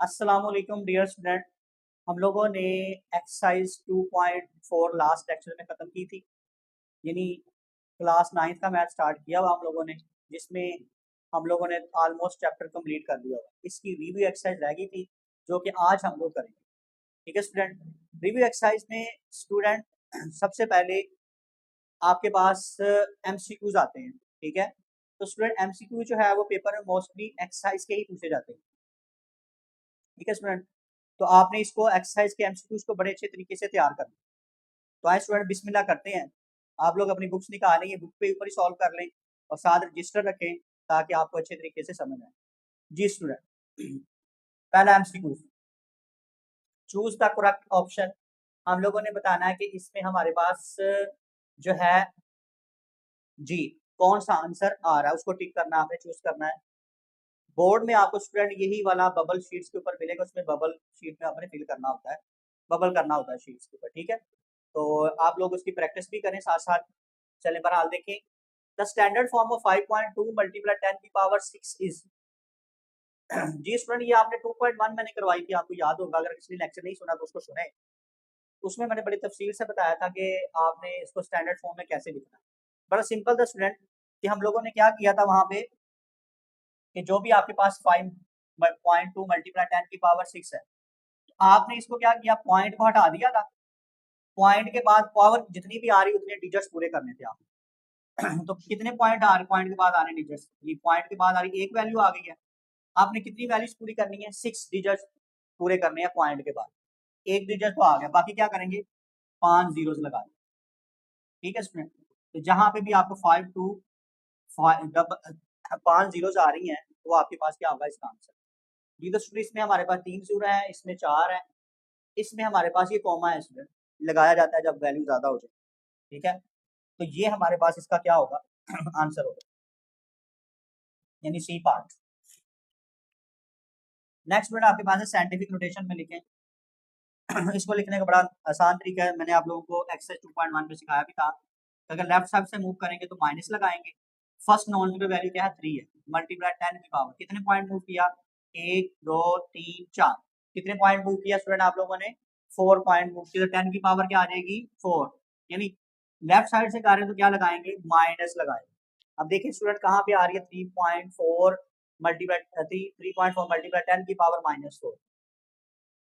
अस्सलाम वालेकुम dear student. हम लोगों ने एक्सरसाइज 2.4 लास्ट लेक्चर में ख़त्म की थी, यानी क्लास 9th का मैथ स्टार्ट किया हुआ हम लोगों ने, जिसमें हम लोगों ने ऑलमोस्ट चैप्टर कंप्लीट कर दिया हुआ। इसकी रिव्यू एक्सरसाइज रह गई थी जो कि आज हम लोग करेंगे। ठीक है स्टूडेंट। रिव्यू एक्सरसाइज में स्टूडेंट सबसे पहले आपके पास एमसीक्यूज आते हैं। ठीक है, तो स्टूडेंट एमसीक्यू जो है वो पेपर में मोस्टली एक्सरसाइज के ही पूछे जाते हैं। ठीक है स्टूडेंट, तो आपने इसको एक्सरसाइज के एमसीक्यूज को बड़े अच्छे तरीके से तैयार करना। तो आए स्टूडेंट बिस्मिल्लाह करते हैं। आप लोग अपनी बुक्स निकालें, ये बुक पे ऊपर ही सॉल्व कर लें और साथ रजिस्टर रखें ताकि आपको अच्छे तरीके से समझ आए। जी स्टूडेंट, पहला MCQ, choose the correct option. हम लोगों ने बताना है कि इसमें हमारे पास जो है जी कौन सा आंसर आ रहा है उसको टिक करना, आपने चूज करना है। बोर्ड में आपको स्टूडेंट यही वाला बबल शीट्स के ऊपर मिलेगा, उसमें बबल शीट में आपने फिल करना होता है, बबल करना होता है शीट्स के ऊपर। ठीक है, तो आप लोग उसकी प्रैक्टिस भी करें साथ साथ। चलें बहरहाल देखें। The standard form of 5.2 multiply 10 की पावर 6 इज। जी स्टूडेंट, ये आपने 2.1 मैंने करवाई थी, आपको याद होगा, अगर किसी ने लेक्चर नहीं सुना तो उसको सुने। उसमें मैंने बड़ी तफसील से बताया था कि आपने इसको स्टैंडर्ड फॉर्म में कैसे लिखना है। बड़ा सिंपल था स्टूडेंट कि हम लोगों ने क्या किया था वहां पे कि जो भी आपके पास 5.2 मल्टीप्लाई 10 की पावर 6 है, आपने इसको क्या किया, पॉइंट को हटा दिया था। पॉइंट के बाद पावर जितनी भी आ रही उतने डिजिट्स पूरे करने थे आप। तो कितने पॉइंट आ रहे, पॉइंट के बाद आ रहे डिजिट्स, ये पॉइंट के बाद आ रही एक वैल्यू आ गई है। आपने कितनी वैल्यूज पूरी करनी है, 6 डिजिट्स पूरे करने हैं पॉइंट के बाद। एक डिजिट तो आ गया, बाकी क्या करेंगे, 5 जीरोस लगा दें। ठीक है स्टूडेंट, तो जहां पे भी आपको 5 जीरोस आ रही हैं तो आपके पास क्या होगा इसका आंसर। जी तो स्टूडेंट, इसमें हमारे पास 3 जीरो है, इसमें 4 है, इसमें हमारे पास ये कॉमा है स्टूडेंट, लगाया जाता है जब वैल्यू ज्यादा हो जाए। ठीक है, तो ये हमारे पास इसका क्या होगा, आंसर होगा, यानी सी पार्ट। नेक्स्ट स्टूडेंट आपके पास है साइंटिफिक नोटेशन में लिखें। इसको लिखने का बड़ा आसान तरीका है, मैंने आप लोगों को एक्सरसाइज 2.1 पे सिखाया भी था। अगर लेफ्ट साइड से मूव करेंगे तो माइनस लगाएंगे। फर्स्ट नॉन जीरो वैल्यू क्या है, 3 है, मल्टीप्लाई 10 की पावर, कितने पॉइंट मूव किया, 1 2 3 4, कितने पॉइंट मूव किया स्टूडेंट आप लोगों ने, 4 पॉइंट मूव किया, तो 10 की पावर क्या आ जाएगी, 4। यानी लेफ्ट साइड से कर रहे हैं तो क्या लगाएंगे, माइनस लगाएंगे। अब देखिए स्टूडेंट कहाँ पे आ रही है, 3.4 मल्टीप्लाई 3.4 मल्टीप्लाई 10 की पावर -4।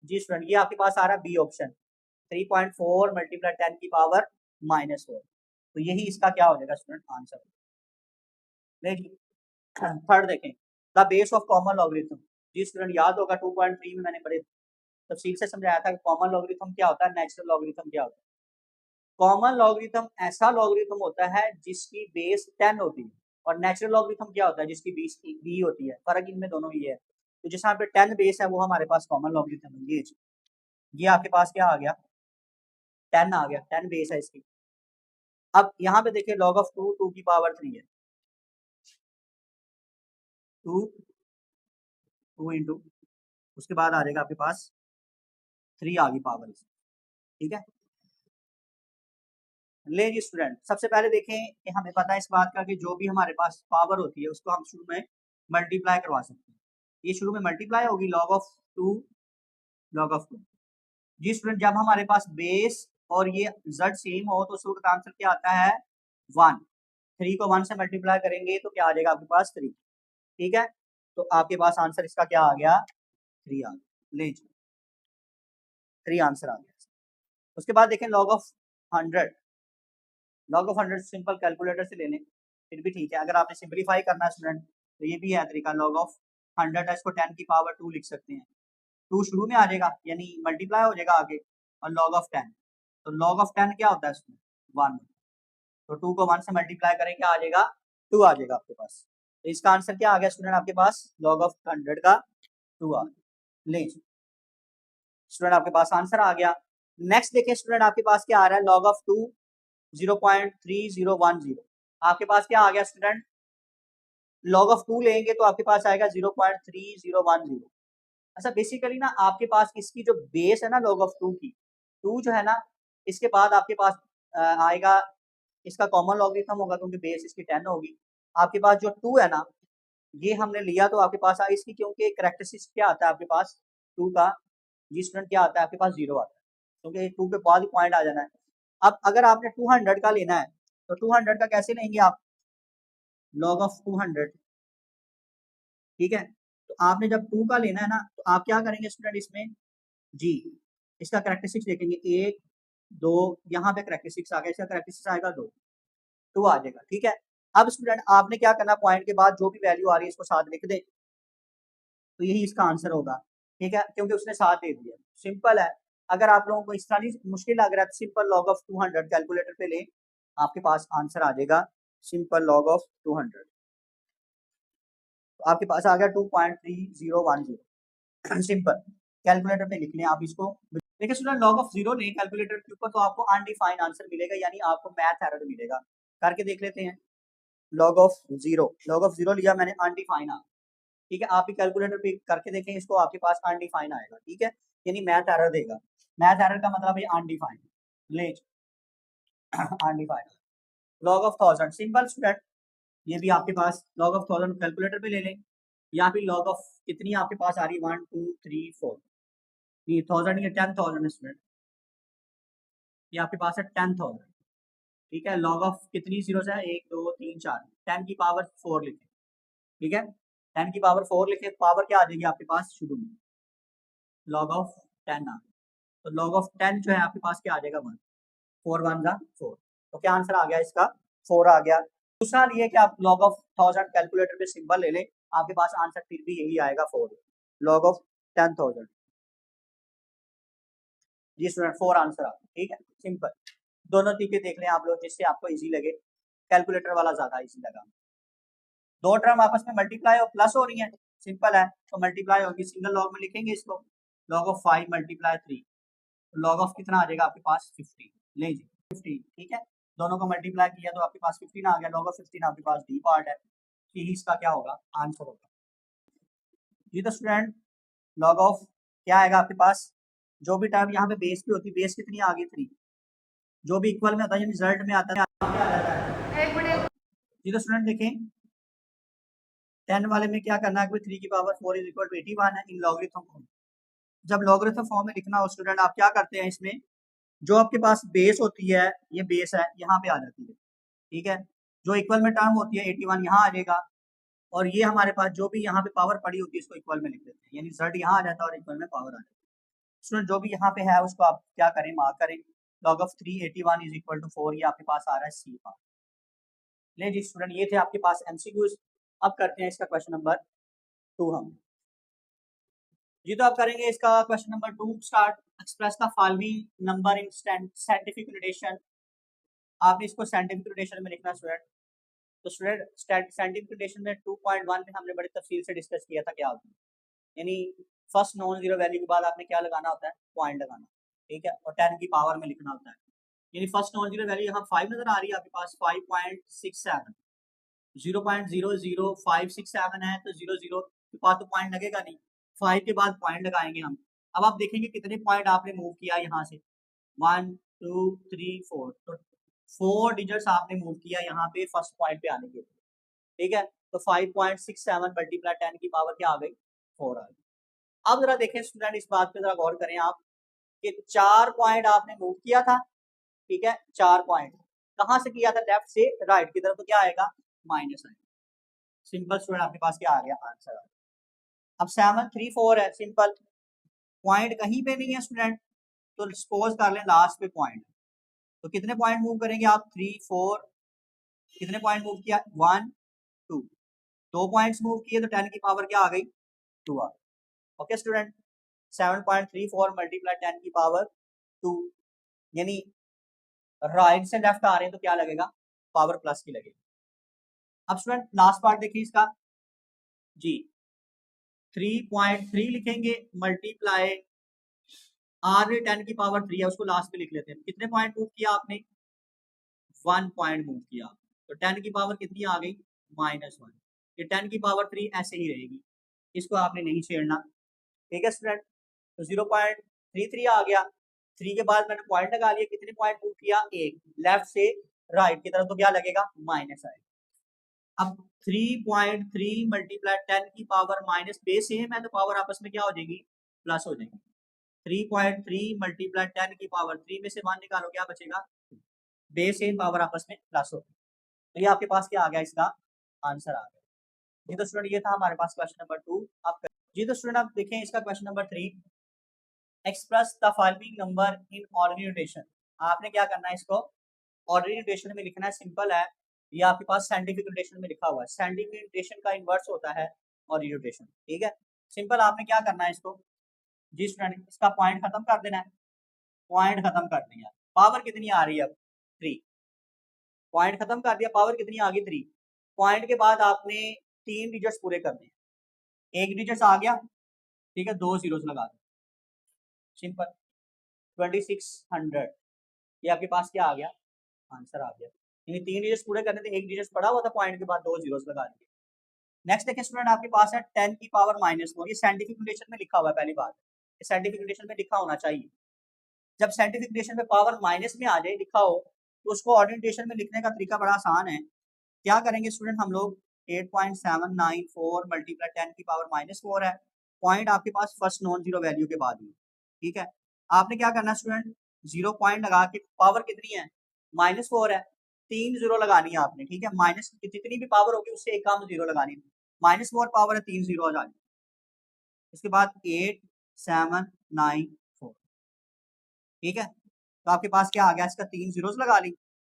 जी स्टूडेंट, ये आपके पास आ रहा है बी ऑप्शन, 3.4 मल्टीप्लाई 10 की पावर -4। तो यही इसका क्या हो जाएगा स्टूडेंट, आंसर। देखिए थर्ड देखें, the base of common logarithm. जी स्टूडेंट, याद होगा 2.3 में मैंने बड़े तफसील से समझाया था कि कॉमन लॉगरिथम क्या होता है, नेचुरल लॉगरिथम क्या होता है। कॉमन लॉगरिथम ऐसा लॉगरिथम होता है जिसकी बेस 10 होती है, और नेचुरल लॉगरिथम क्या होता है जिसकी बेस बी होती है। फर्क इनमें दोनों ही है। तो जिस यहाँ पे 10 बेस है वो हमारे पास कॉमन लॉगरिथम है। ये आपके पास क्या आ गया, 10 आ गया, 10 बेस है इसकी। अब यहाँ पे देखिए लॉग ऑफ 2 2 की पावर 3 है, 2 2 इंटू, उसके बाद आ जाएगा आपके पास 3 आ गई पावर इसकी। ठीक है, ले जी स्टूडेंट, सबसे पहले देखें कि हमें पता है इस बात का कि जो भी हमारे पास पावर होती है उसको हम शुरू में मल्टीप्लाई करवा सकते हैं। ये शुरू में मल्टीप्लाई होगी, लॉग ऑफ 2 लॉग ऑफ 2। जी स्टूडेंट, जब हमारे पास बेस और ये z सेम हो तो उस वक्त आंसर क्या आता है, 1। 3 को 1 से मल्टीप्लाई करेंगे तो क्या आ जाएगा आपके पास, 3। ठीक है, तो आपके पास आंसर इसका क्या आ गया, 3 आ गया। ले जी, 3 आंसर आ गया। उसके बाद देखें log of 100। Log of 100 simple calculator से ले लें, फिर भी ठीक है। अगर आपने सिंपलीफाई करना है स्टूडेंट तो ये भी है तरीका, लॉग ऑफ 100 है, इसको 10 की पावर 2 लिख सकते हैं। 2 शुरू में आ जाएगा यानी मल्टीप्लाई हो जाएगा आगे, और लॉग ऑफ 10, तो लॉग ऑफ 10 क्या होता है इसमें, 1। तो 2 को 1 से मल्टीप्लाई करें क्या आ जाएगा, 2 आ जाएगा आपके पास। तो इसका आंसर क्या आ गया स्टूडेंट आपके पास, लॉग ऑफ 100 का 2 आ गया। ले स्टूडेंट, आपके पास आंसर आ गया। नेक्स्ट देखिए स्टूडेंट, आपके पास क्या आ रहा है, लॉग ऑफ 2 0.3010। आपके पास क्या आ गया स्टूडेंट, लॉग ऑफ 2 लेंगे तो आपके पास आएगा 0.3010। अच्छा बेसिकली ना आपके पास इसकी जो बेस है ना लॉग ऑफ 2 की, 2 जो है ना, इसके बाद आपके पास आएगा, इसका कॉमन लॉगरिथम होगा क्योंकि बेस इसकी 10 होगी। आपके पास जो 2 है ना, ये हमने लिया तो आपके पास आई इसकी, क्योंकि करेक्टरिस्टिक क्या आता है आपके पास, टू का जी स्टूडेंट क्या आता है आपके पास 0 आता है, क्योंकि टू के बाद ही पॉइंट आ जाना है। अब अगर आपने 200 का लेना है तो 200 का कैसे लेंगे आप, लॉग ऑफ 200, ठीक है। तो आपने जब 2 का लेना है ना तो आप क्या करेंगे स्टूडेंट, इसमें जी इसका करेक्टरिस्टिक्स देखेंगे, 1 2, यहाँ पे करेक्टरिस्टिक्स आ गया, इसका करेक्टरिस्टिक्स आएगा 2, 2 आ जाएगा, ठीक है। अब स्टूडेंट आपने क्या करना, पॉइंट के बाद जो भी वैल्यू आ रही है इसको साथ लिख दे, तो यही इसका आंसर होगा, ठीक है, क्योंकि उसने साथ दे दिया, सिंपल है। अगर आप लोगों को इस तरह नहीं मुश्किल लग रहा है तो सिंपल लॉग ऑफ 200 कैलकुलेटर पे लें, आपके पास आंसर आ जाएगा सिंपल लॉग ऑफ 200, तो आपके पास आ गया 2.3010 सिंपल। कैलकुलेटर पे लिख लें आप इसको। देखिए स्टूडेंट लॉग ऑफ 0 लें कैलकुलेटर के ऊपर तो आपको अनडिफाइंड आंसर मिलेगा, यानी आपको मैथ एरर मिलेगा। करके देख लेते हैं, लॉग ऑफ 0, लॉग ऑफ 0 लिया मैंने, अनडिफाइंड आ, ठीक है। आप भी कैलकुलेटर पे करके देखें इसको, आपके पास अनडिफाइंड आएगा, ठीक है, यानी मैथ एरर देगा। मैथ एरर का मतलब है अनडिफाइंड, ले undefined. Log of 1000 simple student, ये भी आपके पास लॉग ऑफ 1000 कैलकुलेटर पे ले लें, या फिर लॉग ऑफ कितनी आपके पास आ रही है 1 2 3 4, ये 1000 ये 10,000 स्टूडेंट, ये आपके पास है 10,000, ठीक है। लॉग ऑफ कितनी जीरो है, 1 2 3 4, 10 की पावर 4 लिखे, ठीक है, 10 की पावर 4 लिखे, पावर क्या आ जाएगी आपके पास शुरू में, लॉग ऑफ 10 आ, तो लॉग ऑफ 10 जो है आपके पास क्या आ जाएगा 1, 4 1 जा 4, तो क्या आंसर आ गया इसका 4 आ गया। दूसरा ये कि आप लॉग ऑफ 1000 कैलकुलेटर पे सिंबल ले लें, आपके पास आंसर फिर भी यही आएगा 4, लॉग ऑफ 10,000 जी स्टूडेंट 4 आंसर आ, ठीक है, सिंपल। दोनों तरीके देख लें आप लोग जिससे आपको इजी लगे, कैलकुलेटर वाला ज्यादा इजी लगा। दो टर्म आपस में मल्टीप्लाई और प्लस हो रही है, सिंपल है, तो मल्टीप्लाई होगी, सिंगल लॉग में लिखेंगे इसको, log of 5 multiply 3, log of कितना आ जाएगा आपके पास 15, ले जी 15, ठीक है। दोनों को मल्टीप्लाई किया तो आपके पास 15 आ गया, लॉग ऑफ 15 आपके पास डी पार्ट है, यही इसका क्या होगा आंसर होगा जी। तो स्टूडेंट लॉग ऑफ क्या आएगा आपके पास, जो भी टर्म यहाँ पे बेस पे होती है, बेस कितनी आ गई 3, जो भी इक्वल में आता है रिजल्ट में आता है क्या आ जाता है जी। तो स्टूडेंट देखें 10 वाले में क्या करना है कि 3 की पावर 4 इज इक्वल टू 81 है इन लॉगरिथम फॉर्म। जब लॉगरिथम फॉर्म में लिखना हो स्टूडेंट आप क्या करते हैं, इसमें जो आपके पास बेस होती है, ये बेस है यहाँ पे आ जाती है, ठीक है। जो इक्वल में टर्म होती है 81 यहाँ आ जाएगा, और ये हमारे पास जो भी यहाँ पे पावर पड़ी होती है इसको इक्वल में लिख देते हैं, यानी रिजल्ट यहाँ आ जाता है और इक्वल में पावर आ जाती है। स्टूडेंट जो भी यहाँ पे है उसको आप क्या करें, मार्क करें, log of 381 is equal to 4, ये आपके पास आ रहा है सी पार्ट। ले जी स्टूडेंट ये थे आपके पास एमसीक्यूज। अब करते हैं इसका क्वेश्चन नंबर 2 हम जी। तो आप करेंगे इसका question number 2 start, express the following number in scientific notation. आपने इसको साइंटिफिक नोटेशन में लिखना स्टूडेंट। तो स्टूडेंट साइंटिफिक नोटेशन में 2.1 में हमने बड़ी तफसील से डिस्कस किया था क्या होता है, यानी फर्स्ट नॉन जीरो वैल्यू के बाद आपने क्या लगाना होता है, पॉइंट लगाना, ठीक है, और 10 की पावर में लिखना होता है। यानी फर्स्ट नॉन जीरो वैल्यू यहाँ 5 नजर आ रही है आपके पास, 5.67, 0.00567 है, तो 00 के बाद तो पॉइंट लगेगा नहीं, 5 के बाद पॉइंट लगाएंगे हम। अब आप देखेंगे कितने पॉइंट आपने मूव किया यहाँ से, 1 2 3 4, तो 4 डिजिट्स आपने मूव किया यहाँ पे फर्स्ट पॉइंट पे आने के लिए, ठीक है। तो 5.67 मल्टीप्लाई 10 की पावर क्या आ गई 4 आ गई। अब जरा देखें स्टूडेंट, इस बात पे जरा गौर करें आप कि 4 पॉइंट आपने मूव किया था, ठीक है, 4 पॉइंट कहाँ से किया था, लेफ्ट से राइट की तरफ, तो क्या आएगा माइनस आएगा। सिंपल स्टूडेंट आपके पास क्या आ गया आंसर आ गया। अब 7 3 4 है, सिंपल, पॉइंट कहीं पे नहीं है स्टूडेंट, तो सपोज कर लें लास्ट पे पॉइंट, तो कितने पॉइंट मूव करेंगे आप 3 4, कितने पॉइंट मूव किया 1 2, 2 पॉइंट्स मूव किए तो 10 की पावर क्या आ गई 2 आ गई। ओके स्टूडेंट 7.34 मल्टीप्लाई 10 की पावर 2, यानी राइट से लेफ्ट आ रहे हैं तो क्या लगेगा पावर प्लस की लगेगी। अब स्टूडेंट लास्ट पार्ट देखिए इसका जी, 3.3 लिखेंगे मल्टीप्लाई आर 10 की पावर 3 है उसको लास्ट पे लिख लेते हैं, कितने पॉइंट मूव किया आपने 1 पॉइंट मूव किया, तो 10 की पावर कितनी आ गई -1, ये 10 की पावर 3 ऐसे ही रहेगी, इसको आपने नहीं छेड़ना, ठीक है स्टूडेंट। तो 0.33 आ गया, 3 के बाद मैंने पॉइंट लगा लिया, कितने पॉइंट मूव किया एक, लेफ्ट से राइट की तरफ, तो क्या लगेगा माइनस आएगा। अब 3.3 मल्टीप्लाई 10 की पावर माइनस बेस सेम है तो पावर आपस में क्या हो जाएगी प्लस हो जाएगी। 3.3 मल्टीप्लाई 10 की पावर 3 में से 1 निकालो, क्या बचेगा? बेस एन पावर आपस में प्लस हो। तो ये आपके पास क्या आ गया, इसका आंसर आ गया। जी तो स्टूडेंट ये था हमारे पास क्वेश्चन नंबर 2। आप जी तो स्टूडेंट आप देखें इसका question number 3, express the following number in ordinary notation. आपने क्या करना है, इसको ऑर्डिनरी नोटेशन में लिखना है, सिंपल है। ये आपके पास साइंटिफिक नोटेशन में लिखा हुआ है, साइंटिफिक नोटेशन का इन्वर्स होता है ऑर्डिनरी नोटेशन, ठीक है। सिंपल आपने क्या करना है इसको, जी स्टूडेंट इसका पॉइंट खत्म कर देना है, पॉइंट खत्म कर दिया, पावर कितनी आ रही है अब 3, पॉइंट खत्म कर दिया, पावर कितनी आ गई 3। पॉइंट के बाद आपने 3 डिजिट्स पूरे करने हैं, एक डिजिट आ गया, ठीक है, 2 जीरोस लगा दो, सिंपल 2600, ये आपके पास क्या आ गया, आंसर आ गया। यानी 3 डिजिट्स पूरे करने थे, एक डिजिट पड़ा हुआ था, पॉइंट के बाद 2 जीरोस लगा दिए। नेक्स्ट देखिए स्टूडेंट आपके पास है 10 की पावर -4, ये साइंटिफिक नोटेशन में लिखा हुआ है, पहली बात ये साइंटिफिक नोटेशन में लिखा होना चाहिए। जब साइंटिफिक नोटेशन में पावर माइनस में आ जाए लिखा हो, तो उसको ऑर्डिनरी नोटेशन में लिखने का तरीका बड़ा आसान है। क्या करेंगे स्टूडेंट, हम लोग 8.794 मल्टीप्लाई 10 की पावर -4 है, पॉइंट आपके पास फर्स्ट नॉन जीरो वैल्यू के बाद में, ठीक है। आपने क्या करना स्टूडेंट, 0 पॉइंट लगा के, पावर कितनी है -4 है, 3 जीरो लगानी है आपने, ठीक है। माइनस जितनी भी पावर होगी उससे एक कम जीरो लगानी है, -4 पावर है, 3 जीरो आ जाए। इसके बाद 8794, ठीक है। तो आपके पास क्या आ गया, इसका 3 जीरोस लगा ली,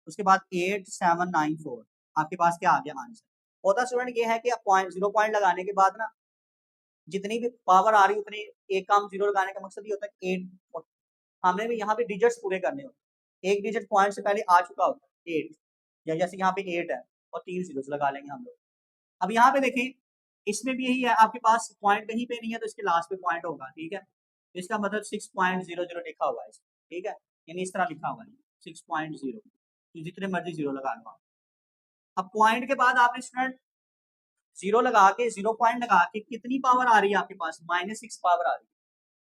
उसके बाद 8794, आपके पास क्या आ गया आंसर। होता स्टूडेंट ये है कि आप पॉइंट 0 पॉइंट लगाने के बाद ना जितनी भी पावर आ रही है उतनी एक काम जीरो लगाने का मकसद ये होता है कि 8, हमें भी यहाँ पे डिजिट्स पूरे करने होते हैं, एक डिजिट पॉइंट से पहले आ चुका होता है 8, या जैसे यहाँ पे 8 है और 3 जीरोस लगा लेंगे हम लोग। अब यहाँ पे देखिए इसमें भी यही है, आपके पास पॉइंट कहीं पे नहीं है तो इसके लास्ट पे पॉइंट होगा, ठीक है। इसका मतलब 6.00 लिखा हुआ है, ठीक है, यानी इस तरह लिखा हुआ है 6.0, तो जितने मर्जी जीरो लगा लो। अब पॉइंट के बाद आपने स्टूडेंट जीरो लगा के, 0 पॉइंट लगा के कितनी पावर आ रही है आपके पास, -6 पावर आ रही है,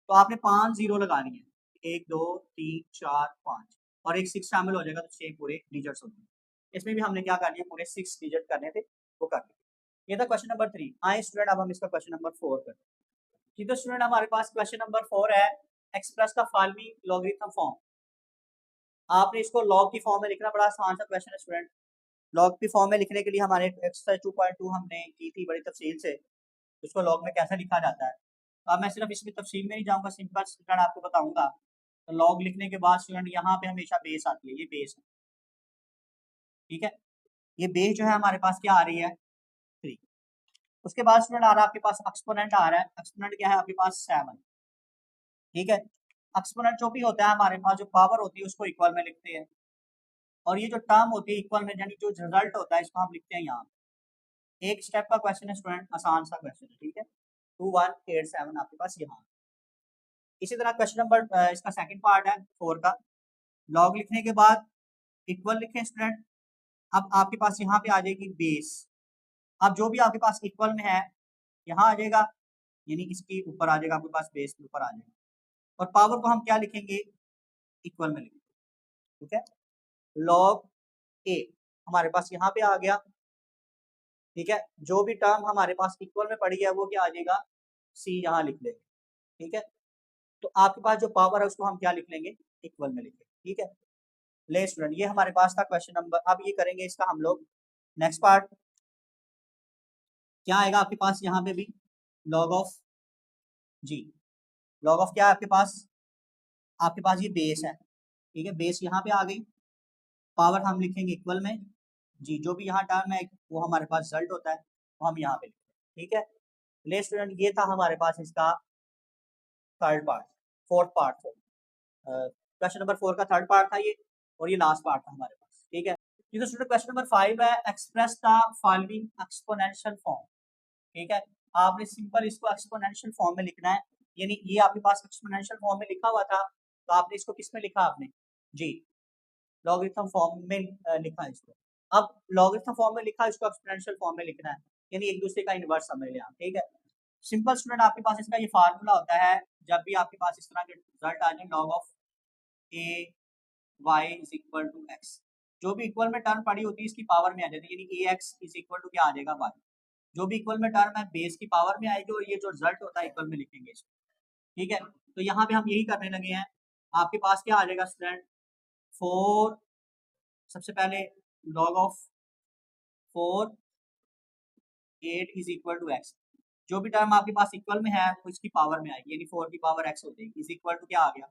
तो आपने 5 जीरो लगानी है, 1 2 3 4 5, और एक 6 शामिल हो जाएगा तो 6 पूरे डिजिट्स हो जाएंगे। इसमें भी हमने क्या कर लिया, पूरे 6 डिजिट करने थे वो कर लिया। ये था क्वेश्चन नंबर 3। आए स्टूडेंट अब हम इसका क्वेश्चन नंबर 4 करते हैं। जी तो स्टूडेंट हमारे पास क्वेश्चन नंबर 4 है, express the following logarithm form. आपने इसको लॉग की फॉर्म में लिखना, बड़ा आसान सा क्वेश्चन है स्टूडेंट। लॉग की फॉर्म में लिखने के लिए हमारे एक्सरसाइज 2.2 हमने की थी बड़ी तफसील से, उसको लॉग में कैसे लिखा जाता है। तो अब मैं सिर्फ इसमें तफसील में नहीं जाऊंगा, सिंपल स्टूडेंट आपको बताऊंगा। तो लॉग लिखने के बाद स्टूडेंट यहाँ पे हमेशा बेस आती है, ये बेस है, ठीक है। ये बेस जो है हमारे पास क्या आ रही है 3। उसके बाद स्टूडेंट आ रहा है आपके पास एक्सपोनेंट आ रहा है, एक्सपोनेंट क्या है आपके पास 7, ठीक है। एक्सपोनेंट जो भी होता है हमारे पास, जो पावर होती है उसको इक्वल में लिखते हैं, और ये जो टर्म होती है इक्वल में, यानी जो रिजल्ट होता है इसको हम लिखते हैं यहाँ। एक स्टेप का क्वेश्चन है स्टूडेंट, आसान सा क्वेश्चन है, ठीक है। 2187 आपके पास यहाँ। इसी तरह क्वेश्चन नंबर इसका सेकंड पार्ट है 4 का, लॉग लिखने के बाद इक्वल लिखें स्टूडेंट। अब आपके पास यहाँ पे आ जाएगी बेस, अब जो भी आपके पास इक्वल में है यहाँ आ जाएगा, यानी इसके ऊपर आ जाएगा आपके पास, बेस के ऊपर आ जाएगा, और पावर को हम क्या लिखेंगे, इक्वल में लिखेंगे, ठीक है। लॉग ए हमारे पास यहाँ पे आ गया, ठीक है। जो भी टर्म हमारे पास इक्वल में पड़ी है वो क्या आ जाएगा, सी यहाँ लिख लेंगे, ठीक है। तो आपके पास जो पावर है उसको हम क्या लिख लेंगे, इक्वल में लिखेंगे, ठीक है। ले स्टूडेंट ये हमारे पास था क्वेश्चन नंबर। अब ये करेंगे इसका हम लोग नेक्स्ट पार्ट, क्या आएगा आपके पास यहाँ पे भी लॉग ऑफ, जी लॉग ऑफ क्या है आपके पास, आपके पास ये बेस है, ठीक है, बेस यहाँ पे आ गई, पावर हम लिखेंगे इक्वल में, जी जो भी यहाँ टर्म है वो हमारे पास रिजल्ट होता है वो हम यहाँ पे लिखते हैं, ठीक है। ले स्टूडेंट ये था हमारे पास इसका third part, fourth part, question number 4 का थर्ड पार्ट था ये, और ये लास्ट पार्ट था हमारे पास, ठीक है। ये तो स्टूडेंट क्वेश्चन नंबर 5 है, express the following exponential form, ठीक है। आपने सिंपल इसको एक्सपोनेंशियल फॉर्म में लिखना है, यानी ये आपके पास एक्सपोनेंशियल फॉर्म में लिखा हुआ था, तो आपने इसको किस में लिखा आपने, जी लॉगरिथम फॉर्म में लिखा है इसको। अब लॉगरिथम फॉर्म में लिखा है, इसको एक्सपोनेंशियल फॉर्म में लिखना है, यानी एक दूसरे का इनवर्स समझ लें आप, ठीक है। सिंपल स्टूडेंट आपके पास इसका ये फार्मूला होता है, जब भी आपके पास इस तरह के रिजल्ट आ जाए, log of a y is equal to x, जो भी इक्वल में टर्म पड़ी होती है इसकी पावर में आ जाती है, यानी ए एक्स इज इक्वल टू क्या आ जाएगा वाई, जो भी इक्वल में टर्म है बेस की पावर में आएगी, और ये जो रिजल्ट होता है इक्वल में लिखेंगे इसको, ठीक है, तो यहाँ पे हम यही करने लगे हैं। आपके पास क्या आ जाएगा स्टूडेंट, 4, सबसे पहले log of 4 8 is equal to x. जो भी टर्म आपके पास इक्वल में है वो इसकी पावर में आएगी, यानी 4 की पावर x हो जाएगी, इज इक्वल टू क्या आ गया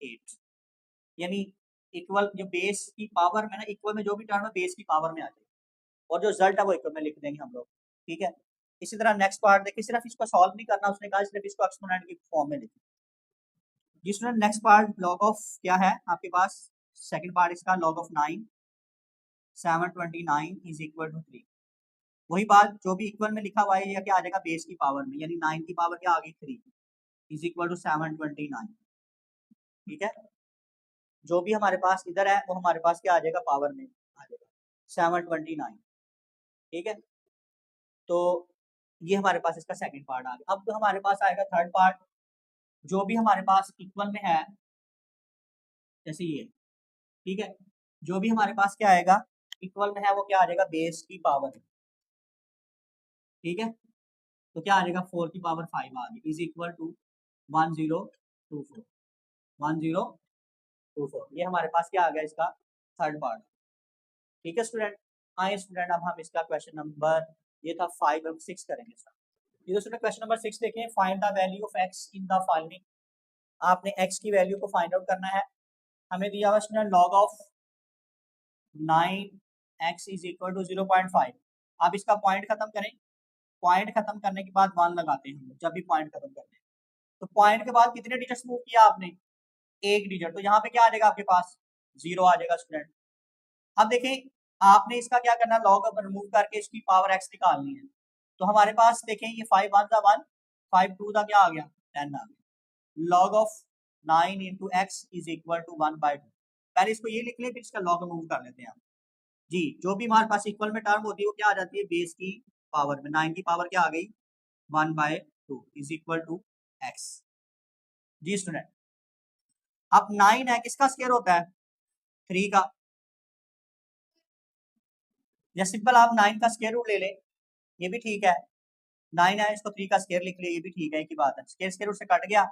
8। यानी इक्वल जो बेस की पावर में ना, इक्वल में जो भी टर्म है बेस की पावर में आ जाएगी, और जो रिजल्ट है वो इक्वल में लिख देंगे हम लोग। ठीक है, इसी तरह नेक्स्ट पार्ट देखिए, सिर्फ इसको सॉल्व नहीं करना, उसने कहा सिर्फ इसको एक्सपोनेंट की फॉर्म में लिखिए। जिसमें नेक्स्ट पार्ट लॉग ऑफ क्या है आपके पास, सेकंड पार्ट इसका log of 9 729 is equal to 3। वही बात जो भी इक्वल में लिखा हुआ है या क्या आ जाएगा बेस की पावर में, यानी 9 की पावर क्या आ गई 3 इज इक्वल टू 729। ठीक है, जो भी हमारे पास इधर है वो हमारे पास क्या आ जाएगा पावर में आ जाएगा 729। ठीक है, तो ये हमारे पास इसका सेकंड पार्ट आ गया। अब तो हमारे पास आएगा थर्ड पार्ट, जो भी हमारे पास इक्वल में है, जैसे ये। ठीक है, जो भी हमारे पास क्या आएगा इक्वल में है वो क्या आ जाएगा बेस की पावर। ठीक है, तो क्या आ जाएगा 4 की पावर 5 आ गई इज इक्वल टू 1024 1024। ये हमारे पास क्या आ गया इसका थर्ड पार्ट। ठीक है स्टूडेंट, आए स्टूडेंट अब हम इसका क्वेश्चन नंबर, ये था 5, हम 6 करेंगे इसका। ये तो स्टूडेंट क्वेश्चन नंबर 6 देखें, find the value of x in the following. आपने x की वैल्यू को फाइंड आउट करना है। हमें दिया हुआ student log of 9x is equal to 0.5। आप इसका पॉइंट खत्म करें, पॉइंट खत्म करने के बाद 1 लगाते हैं जब भी पॉइंट खत्म करते हैं। तो पॉइंट के बाद कितने डिजिट्स मूव किया आपने, एक डिजिट, तो यहाँ पे क्या आ जाएगा आपके पास 0 आ जाएगा स्टूडेंट। अब देखें आपने इसका क्या करना, लॉग रिमूव करके इसकी पावर x निकालनी है। तो हमारे पास देखें ये 5 1 का 1, 5 2 का क्या आ गया 10 आ गया। Log of 9 into x is equal to 1/2। पहले इसको ये लिख लें फिर इसका लॉग रिमूव कर लेते हैं आप जी। जो भी हमारे पास इक्वल में टर्म होती है वो क्या आ जाती है बेस की पावर में। 9 की पावर क्या आ गई 1/2 इज इक्वल टू एक्स। जी स्टूडेंट, अब 9 है किसका स्क्वायर होता है 3 का, या सिंपल आप 9 का स्क्वायर रूट ले लें, ये भी ठीक है। 9 है इसको 3 का स्क्वायर लिख ले, ये भी ठीक है, एक ही बात है। स्क्वायर स्क्वायर रूट से कट गया,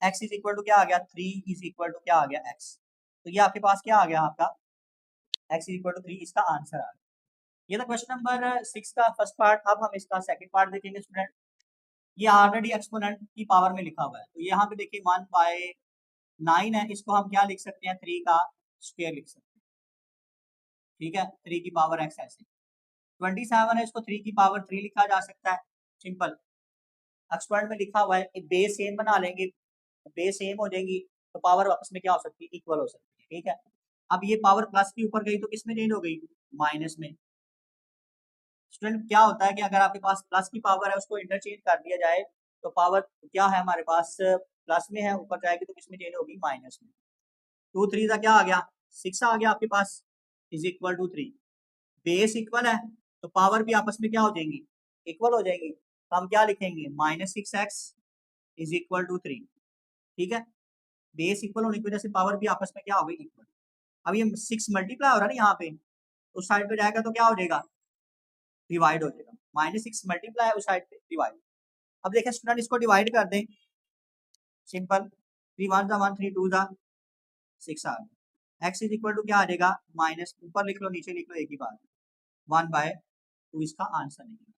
x इज इक्वल टू क्या आ गया 3 इज इक्वल टू क्या आ गया x। तो ये आपके पास क्या आ गया आपका x इज इक्वल टू 3, इसका आंसर आ गया। ये था क्वेश्चन नंबर 6 का फर्स्ट पार्ट। अब हम इसका सेकंड पार्ट देखेंगे स्टूडेंट। ये ऑलरेडी एक्सपोनेंट की पावर में लिखा हुआ है, तो यहाँ पे देखिए 1/9 है, इसको हम क्या लिख सकते हैं 3 का स्क्वायर लिख सकते हैं। ठीक है, 3 की पावर x ऐसे। 27 है, इसको 3 की पावर 3 लिखा जा सकता है, सिंपल। एक्सपोनेंट में लिखा हुआ है, बेस सेम बना लेंगे, बेस सेम हो जाएंगी तो पावर आपस में क्या हो सकती है इक्वल हो सकती है। ठीक है, अब ये पावर प्लस के ऊपर गई तो किस में चेंज हो गई माइनस में। स्टूडेंट क्या होता है कि अगर आपके पास प्लस की पावर है उसको इंटरचेंज कर दिया जाए तो पावर क्या है हमारे पास प्लस में है, ऊपर जाएगी तो किस में चेंज होगी माइनस में। 2 3 का क्या आ गया 6 आ गया आपके पास is equal to 3। Base equal है तो पावर भी आपस में क्या हो जाएंगी इक्वल हो जाएंगी, तो हम क्या लिखेंगे -6x इज इक्वल टू 3। ठीक है, बेस इक्वल होने की वजह से पावर भी आपस में क्या हो गई इक्वल। अब ये 6 मल्टीप्लाई हो रहा है ना यहाँ पे, उस साइड पे जाएगा तो क्या हो जाएगा डिवाइड हो जाएगा। -6 मल्टीप्लाई उस साइड पे डिवाइड। अब देखें स्टूडेंट इसको डिवाइड कर दें, सिंपल 3 1 1 3 2 6 आ गया। x इज इक्वल टू क्या आ जाएगा माइनस, ऊपर लिख लो नीचे लिख लो एक ही बात 1/2 इसका आंसर निकलेगा।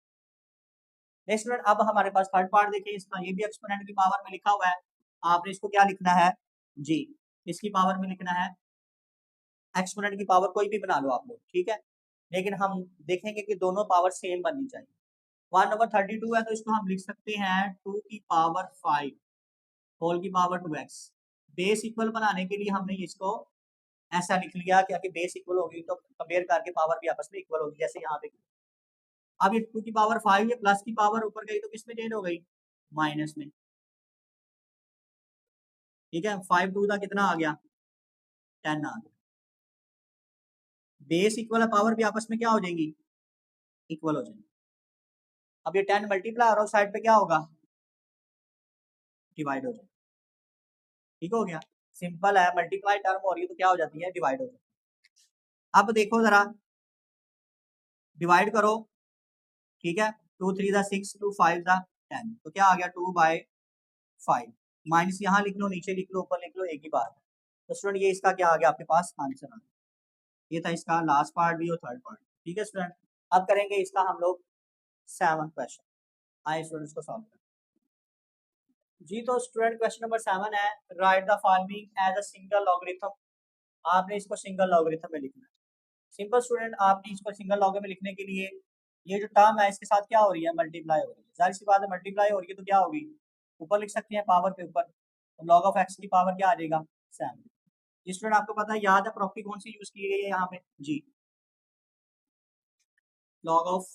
नेक्स्ट स्टूडेंट अब हमारे पास थर्ड पार्ट देखिए, इसका ये भी एक्सपोनेंट की पावर में लिखा हुआ है। आपने इसको क्या लिखना है जी, इसकी पावर में लिखना है, एक्सपोनेंट की पावर कोई भी बना लो आप लोग, ठीक है, लेकिन हम देखेंगे कि दोनों पावर सेम बननी चाहिए। 1/32 है तो इसको हम लिख सकते हैं 2 की पावर 5 होल की पावर 2x। बेस इक्वल बनाने के लिए हमने इसको ऐसा लिख लिया कि बेस इक्वल होगी तो कंपेयर करके पावर भी आपस में इक्वल होगी, जैसे यहाँ पे। अब ये 2 की पावर 5 है, प्लस की पावर ऊपर गई तो किस में चेंज हो गई माइनस में। ठीक है, 5 2 का कितना आ गया 10 आ गया। बेस इक्वल है, पावर भी आपस में क्या हो जाएंगी इक्वल हो जाएंगी। अब ये 10 मल्टीप्लाई हो रहा है उस साइड पे क्या होगा डिवाइड हो जाएगा। ठीक हो गया, सिंपल है, मल्टीप्लाई टर्म हो रही है तो क्या हो जाती है डिवाइड हो जाती है। अब देखो जरा डिवाइड करो, ठीक है, 2 3 6 2 5 10, तो क्या आ गया 2/5 5 माइनस यहाँ लिख लो, नीचे लिख लो, ऊपर लिख लो, एक ही बात है। तो स्टूडेंट ये इसका क्या आ गया आपके पास आंसर आ गया। ये था इसका लास्ट पार्ट भी और थर्ड पार्ट। ठीक है स्टूडेंट, अब करेंगे इसका हम लोग 7 क्वेश्चन। आए स्टूडेंट्स को सॉल्व करें जी। तो स्टूडेंट क्वेश्चन नंबर 7 है, write the following as a single logarithm. आपने इसको सिंगल लॉगरिथम में लिखना है। सिंपल स्टूडेंट, आपने इसको सिंगल लॉगरिथम में लिखने के लिए ये जो टर्म है इसके साथ क्या हो रही है, मल्टीप्लाई हो रही है। जाहिर सी बात है, मल्टीप्लाई हो रही है तो क्या होगी, ऊपर लिख सकते हैं पावर के ऊपर। तो लॉग ऑफ एक्स की पावर क्या आ जाएगा 7। जी स्टूडेंट, आपको पता है, याद है प्रॉपर्टी कौन सी यूज की गई है यहाँ पे जी, लॉग ऑफ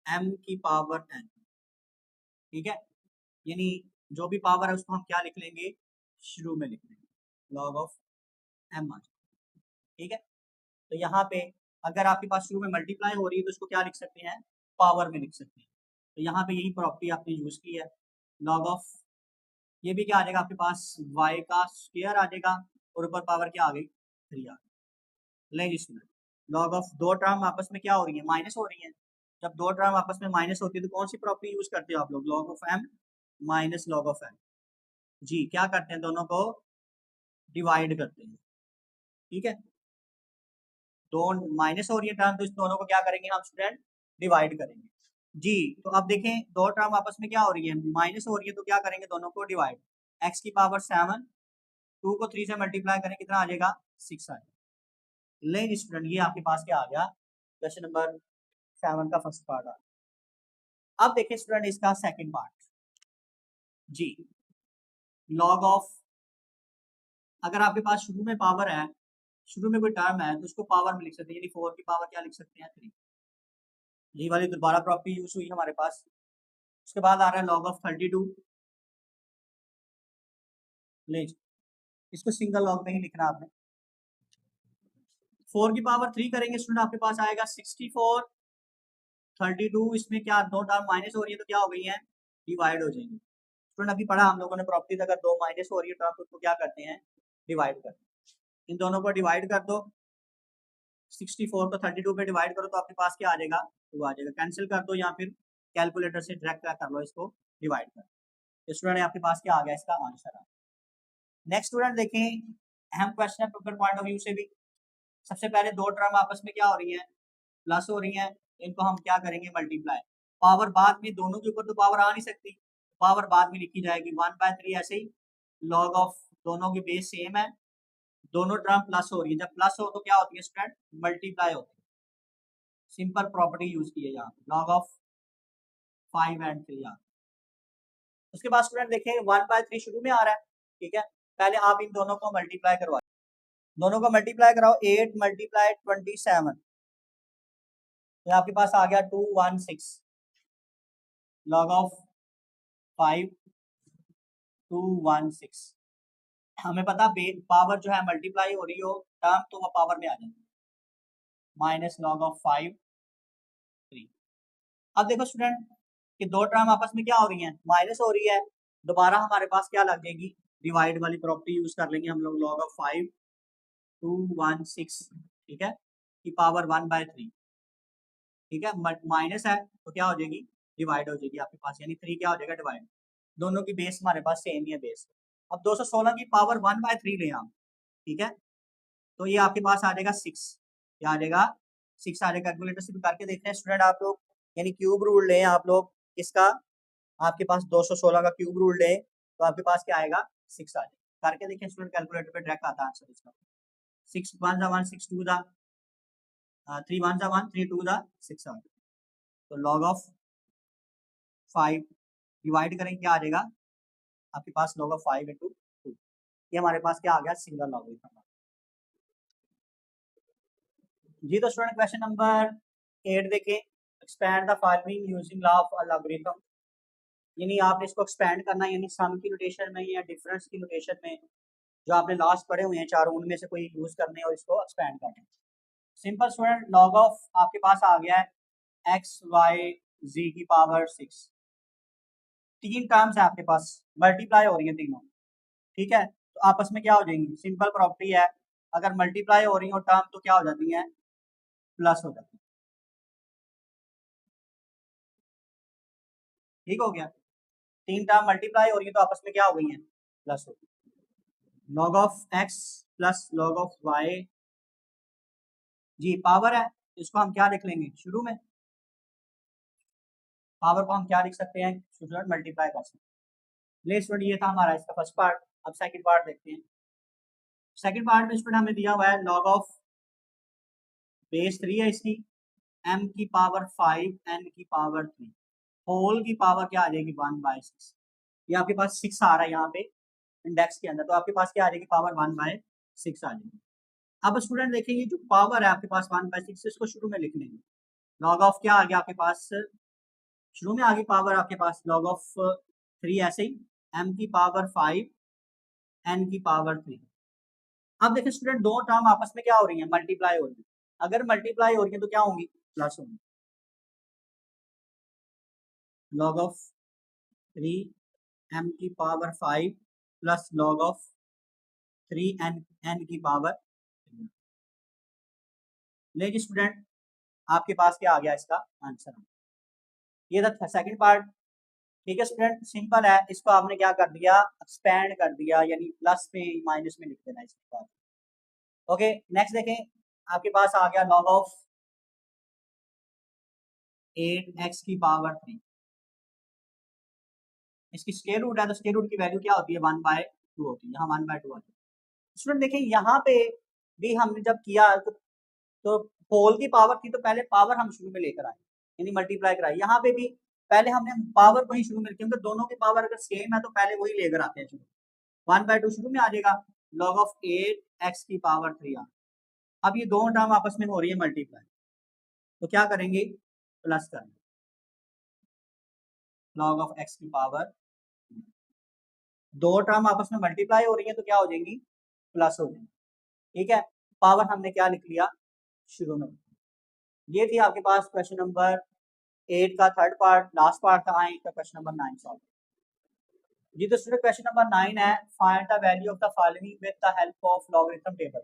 m की पावर n। ठीक है, यानी जो भी पावर है उसको हम क्या लिख लेंगे, शुरू में लिख लेंगे लॉग ऑफ m आ जाएगा। ठीक है, तो यहाँ पे अगर आपके पास शुरू में मल्टीप्लाई हो रही है तो उसको क्या लिख सकते हैं, पावर में लिख सकते हैं। तो यहाँ पे यही प्रॉपर्टी आपने यूज की है। लॉग ऑफ ये भी क्या आ जाएगा आपके पास, y का स्क्वायर आ जाएगा और ऊपर पावर क्या आ गई 3 आ गई। ले जिसमें लॉग ऑफ दो टर्म आपस में क्या हो रही है, माइनस हो रही है। जब दो टर्म आपस में माइनस होती है तो कौन सी प्रॉपर्टी यूज करते हो आप लोग, log of m minus log of n। जी, क्या करते हैं, दोनों को डिवाइड करते हैं। ठीक है, दो माइनस हो रही है टर्म तो इस दोनों को क्या करेंगे हम स्टूडेंट, डिवाइड करेंगे। जी, तो अब देखें दो टर्म आपस में क्या हो रही है, माइनस हो रही है तो क्या करेंगे, दोनों को डिवाइड। x की पावर 7, 2 को 3 से मल्टीप्लाई करें कितना आ जाएगा 6 आ जाएगा। लेकिन स्टूडेंट ये आपके पास क्या आ गया, क्वेश्चन नंबर 7 का फर्स्ट पार्ट आ गया। अब देखें स्टूडेंट इसका सेकंड पार्ट जी, लॉग ऑफ, अगर आपके पास शुरू में पावर है, शुरू में कोई टर्म है तो उसको पावर में लिख सकते हैं, यानी 4 की पावर क्या लिख सकते हैं 3। यही वाली दोबारा प्रॉपर्टी यूज हुई हमारे पास। उसके बाद आ रहा है लॉग ऑफ 32। ले, इसको सिंगल लॉग में ही लिखना आपने। 4 की पावर 3 करेंगे स्टूडेंट, आपके पास आएगा 64। 32 इसमें क्या दो टर्म माइनस हो रही है तो क्या हो गई है, डिवाइड हो जाएंगे। स्टूडेंट अभी पढ़ा हम लोगों ने प्रॉपर्टीज, अगर दो माइनस हो रही है टर्म तो उसको क्या करते हैं, डिवाइड करते हैं। इन दोनों को डिवाइड कर दो, 64 को 32 पे डिवाइड करो तो आपके पास क्या आ जाएगा, 2 आ जाएगा। कैंसिल कर दो या फिर कैलकुलेटर से डायरेक्ट क्या कर लो, इसको डिवाइड कर। तो स्टूडेंट आपके पास क्या आ गया, इसका आंसर आ। नेक्स्ट स्टूडेंट देखें, अहम क्वेश्चन है पेपर पॉइंट ऑफ व्यू से भी। सबसे पहले दो टर्म आपस में क्या हो रही है, प्लस हो रही है, इनको हम क्या करेंगे, मल्टीप्लाई। पावर बाद में, दोनों के ऊपर तो पावर आ नहीं सकती, पावर बाद में लिखी जाएगी 1/3। ऐसे ही लॉग ऑफ, दोनों की बेस सेम है, दोनों टर्म प्लस हो रही है, जब प्लस हो तो क्या होती है स्टूडेंट, मल्टीप्लाई होती है। सिंपल प्रॉपर्टी यूज की है यहाँ पे, log ऑफ 5 and 3 आ। उसके बाद स्टूडेंट देखें 1/3 शुरू में आ रहा है। ठीक है, पहले आप इन दोनों को मल्टीप्लाई करवाओ, दोनों को मल्टीप्लाई कराओ, 8 मल्टीप्लाई 27, तो आपके पास आ गया 216। Log of 5 216। हमें पता पावर जो है मल्टीप्लाई हो रही हो टर्म तो वो पावर में आ जाती है, माइनस लॉग ऑफ 5 3। अब देखो स्टूडेंट कि दो टर्म आपस में क्या हो रही हैं, माइनस हो रही है, दोबारा हमारे पास क्या लग जाएगी, डिवाइड वाली प्रॉपर्टी यूज कर लेंगे हम लोग। लॉग ऑफ 5 216, ठीक है, की पावर 1/3। ठीक है, माइनस है तो क्या हो जाएगी, डिवाइड हो जाएगी आपके पास, यानी 3 क्या हो जाएगा, डिवाइड। दोनों की बेस हमारे पास सेम ही है बेस। अब 216 की पावर 1/3 लें हम। ठीक है, तो ये आपके पास आ जाएगा 6। क्या आ जाएगा, 6 आ जाएगा। कैलकुलेटर से भी करके देखते हैं स्टूडेंट आप लोग, यानी क्यूब रूल लें आप लोग इसका, आपके पास 216 का क्यूब रूल लें तो आपके पास क्या आएगा, 6 आ जाएगा। करके देखिए स्टूडेंट, कैलकुलेटर पे डायरेक्ट आता है आंसर इसका। 6 1 जा 1, 6 2 जा 3 1 जा 1, 3 2 जा 6 आ जाएगा। तो लॉग ऑफ 5 डिवाइड करेंगे क्या आ जाएगा आपके पास, लॉग ऑफ 5 into 2। ये हमारे पास क्या आ गया, सिंगल लॉगरिथम। जी, तो स्टूडेंट क्वेश्चन नंबर 8 देखें, expand the following using law of logarithm. यानी आपने इसको एक्सपैंड करना है, यानी सम की नोटेशन में या डिफरेंस की नोटेशन में, जो आपने लास्ट पढ़े हुए हैं चारों, उनमें से कोई यूज करने और इसको एक्सपैंड करना है। सिंपल स्टूडेंट, लॉग ऑफ आपके पास आ गया है एक्स वाई जी की पावर 6। तीन टर्म्स है आपके पास, मल्टीप्लाई हो रही है तीनों। ठीक है, तो आपस में क्या हो जाएंगी, सिंपल प्रॉपर्टी है, अगर मल्टीप्लाई हो रही हो टर्म तो क्या हो जाती है, प्लस हो जाती है। ठीक हो गया। तीन टर्म मल्टीप्लाई हो रही है तो आपस में क्या हो गई है, प्लस हो गई। Log of x plus log of y जी पावर है, इसको हम क्या लिख लेंगे शुरू में, पावर को हम क्या लिख सकते हैं, स्टूडेंट मल्टीप्लाई कर सकते हैं। ले स्टूडेंट ये था हमारा इसका फर्स्ट पार्ट। अब सेकंड पार्ट देखते हैं। सेकंड पार्ट में स्टूडेंट हमें दिया हुआ है लॉग ऑफ बेस 3 है इसकी, m की पावर 5 n की पावर 3 होल की पावर क्या आ जाएगी 1/6। ये आपके पास 6 आ रहा है यहाँ पे इंडेक्स के अंदर, तो आपके पास क्या आ जाएगी पावर 1/6 आ जाएगी। अब स्टूडेंट देखेंगे जो पावर है आपके पास 1/6 इसको शुरू में लिख लेंगे। लॉग ऑफ क्या आ गया आपके पास, शुरू में आ गई पावर आपके पास लॉग ऑफ 3 ऐसे ही m की पावर 5 n की पावर 3। अब देखिए स्टूडेंट दो टर्म आपस में क्या हो रही है, मल्टीप्लाई हो रही है। अगर मल्टीप्लाई हो रही है तो क्या होंगी, प्लस होंगी। लॉग ऑफ 3 m की power 5 plus log of 3 n की पावर 3। लेकिन स्टूडेंट आपके पास क्या आ गया इसका आंसर, ये था सेकंड पार्ट। ठीक है स्टूडेंट, सिंपल है, इसको आपने क्या कर दिया, एक्सपेंड कर दिया, यानी प्लस में माइनस में लिख देना इसके बाद। ओके नेक्स्ट देखें, आपके पास आ गया लॉग ऑफ 8x की पावर 3। इसकी स्क्वायर रूट है तो स्क्वायर रूट की वैल्यू क्या होती है 1/2 होती है, यहाँ 1/2 आती है। स्टूडेंट देखिए यहाँ पे भी हमने जब किया तो होल की पावर थी तो पहले पावर हम शुरू में लेकर आए, यानी मल्टीप्लाई कराए। यहाँ पे भी पहले हमने पावर को ही शुरू में, क्योंकि दोनों की पावर अगर सेम है तो पहले वही लेकर आते हैं शुरू। 1/2 शुरू में आ जाएगा, लॉग ऑफ 8x की पावर 3 आ। अब ये दोनों टर्म आपस में हो रही है मल्टीप्लाई, तो क्या करेंगे, प्लस करेंगे लॉग ऑफ x की पावर। दो टर्म आपस में मल्टीप्लाई हो रही है तो क्या हो जाएंगी, प्लस हो जाएंगी। ठीक है, पावर हमने क्या लिख लिया शुरू में। ये थी आपके पास क्वेश्चन नंबर 8 का थर्ड पार्ट, लास्ट पार्ट था। आए का क्वेश्चन नंबर 9 सॉल्व जी। तो स्टूडेंट क्वेश्चन नंबर 9 है, find the value of the following with the help of logarithm table.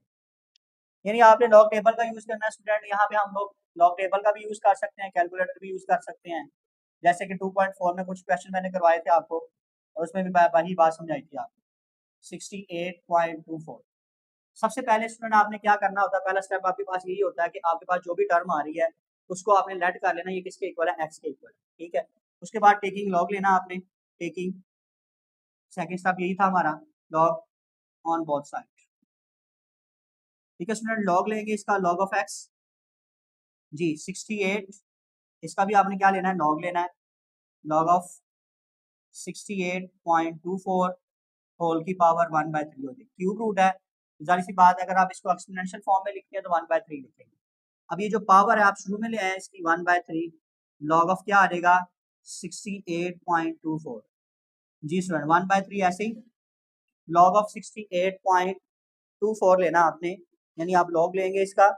यानी आपने लॉग टेबल का यूज करना है स्टूडेंट। यहाँ पे हम लोग लॉग टेबल का भी यूज कर सकते हैं, कैलकुलेटर भी यूज कर सकते हैं। जैसे कि 2.4 में कुछ क्वेश्चन मैंने करवाए थे आपको और उसमें भी वही बात समझाई थी आपको। 68.24 सबसे पहले स्टूडेंट आपने क्या करना होता है, पहला स्टेप आपके पास यही होता है कि आपके पास जो भी टर्म आ रही है उसको आपने लेट कर लेना, ये किसके इक्वल है, एक्स के इक्वल है। ठीक है, उसके बाद टेकिंग लॉग लेना आपने, टेकिंग सेकंड स्टेप यही था हमारा, लॉग ऑन बोथ साइड। ठीक है स्टूडेंट, लॉग लेंगे इसका लॉग ऑफ एक्स जी 68, इसका भी आपने क्या लेना है, लॉग लेना है, लॉग ऑफ 68.24 होल की पावर 1/3 होती है, क्यूब रूट है, जाहिर सी बात है अगर आप इसको एक्सपोनेंशियल फॉर्म में लिखते हैं तो 1/3 लिखेंगे। अब ये जो पावर है आप शुरू में ले आए इसकी 1/3, लॉग ऑफ क्या आ जाएगा 68.24 जी स्टूडेंट 1/3 ऐसे ही लॉग ऑफ 68.24 लेना आपने, यानी आप लॉग लेंगे इसका